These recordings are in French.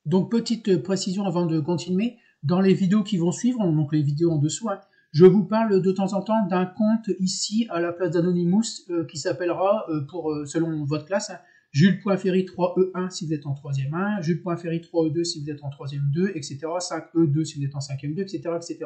Donc, petite précision avant de continuer, dans les vidéos qui vont suivre, donc les vidéos en dessous, hein, je vous parle de temps en temps d'un compte ici à la place d'Anonymous qui s'appellera, selon votre classe, hein, Jules.Ferry 3E1 si vous êtes en 3e 1, Jules.Ferry 3E2 si vous êtes en 3e 2, etc. 5E2 si vous êtes en 5e 2, etc. etc.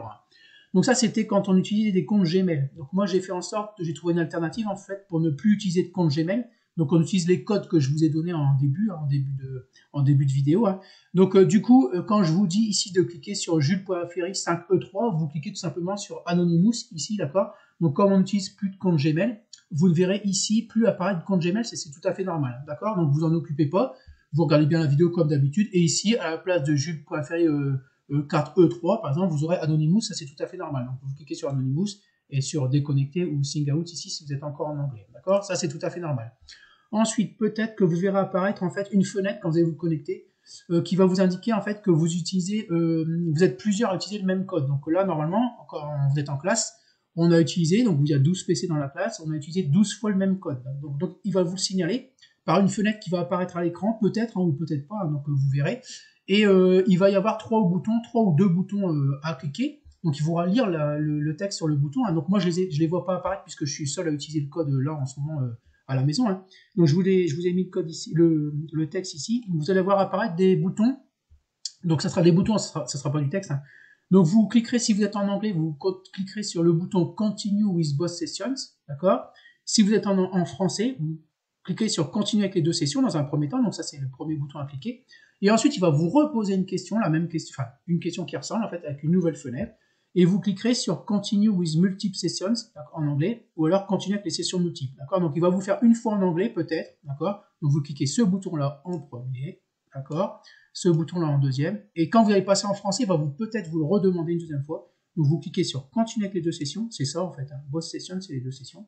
Donc ça, c'était quand on utilisait des comptes Gmail. Donc moi, j'ai fait en sorte, j'ai trouvé une alternative en fait pour ne plus utiliser de compte Gmail. Donc on utilise les codes que je vous ai donnés en début de vidéo. Hein. Donc du coup, quand je vous dis ici de cliquer sur Jules.Ferry 5E3, vous cliquez tout simplement sur Anonymous ici, d'accord. Donc comme on n'utilise plus de compte Gmail, vous ne verrez ici plus apparaître de compte Gmail, c'est tout à fait normal, d'accord. Donc vous en occupez pas, vous regardez bien la vidéo comme d'habitude, et ici à la place de Jules.Ferry 4E3, par exemple, vous aurez Anonymous, ça c'est tout à fait normal. Donc vous cliquez sur Anonymous et sur déconnecter ou sing out ici si vous êtes encore en anglais, d'accord. Ça c'est tout à fait normal. Ensuite, peut-être que vous verrez apparaître en fait une fenêtre quand vous allez vous connecter qui va vous indiquer en fait que vous utilisez, vous êtes plusieurs à utiliser le même code. Donc là, normalement, quand vous êtes en classe, on a utilisé, donc il y a 12 PC dans la classe, on a utilisé 12 fois le même code. Donc il va vous le signaler par une fenêtre qui va apparaître à l'écran, peut-être hein, ou peut-être pas, hein, donc vous verrez. Et il va y avoir 3 ou 2 boutons à cliquer. Donc il faudra lire le texte sur le bouton. Hein. Donc moi je les vois pas apparaître puisque je suis seul à utiliser le code là en ce moment à la maison. Hein. Donc je vous ai mis le code ici, le texte ici. Vous allez voir apparaître des boutons. Donc ça sera des boutons, ça sera pas du texte. Hein. Donc vous cliquerez, si vous êtes en anglais, vous cliquerez sur le bouton Continue with both sessions, d'accord. Si vous êtes en français, vous cliquez sur Continuer avec les deux sessions dans un premier temps. Donc ça c'est le premier bouton à cliquer. Et ensuite il va vous reposer une question, la même question, enfin une question qui ressemble en fait avec une nouvelle fenêtre. Et vous cliquerez sur Continue with multiple sessions en anglais, ou alors Continuer avec les sessions multiples, d'accord. Donc il va vous faire une fois en anglais peut-être, d'accord. Donc vous cliquez ce bouton-là en premier, d'accord. Ce bouton-là en deuxième, et quand vous allez passer en français, il va peut-être vous le redemander une deuxième fois. Donc vous cliquez sur Continuer avec les deux sessions, c'est ça en fait. Hein. Both sessions, c'est les deux sessions.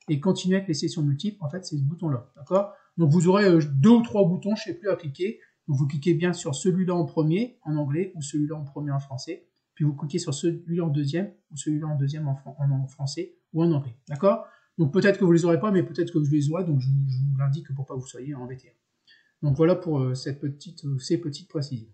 Et Continuer avec les sessions multiples, en fait, c'est ce bouton-là, d'accord. Donc vous aurez 2 ou 3 boutons, je ne sais plus, à cliquer. Donc vous cliquez bien sur celui-là en premier en anglais ou celui-là en premier en français. Puis vous cliquez sur celui-là en deuxième ou celui-là en deuxième en français ou en anglais, d'accord. Donc peut-être que vous les aurez pas, mais peut-être que je les aurai, donc je vous l'indique pour pas que vous soyez embêtés. Donc voilà pour ces petites précisions.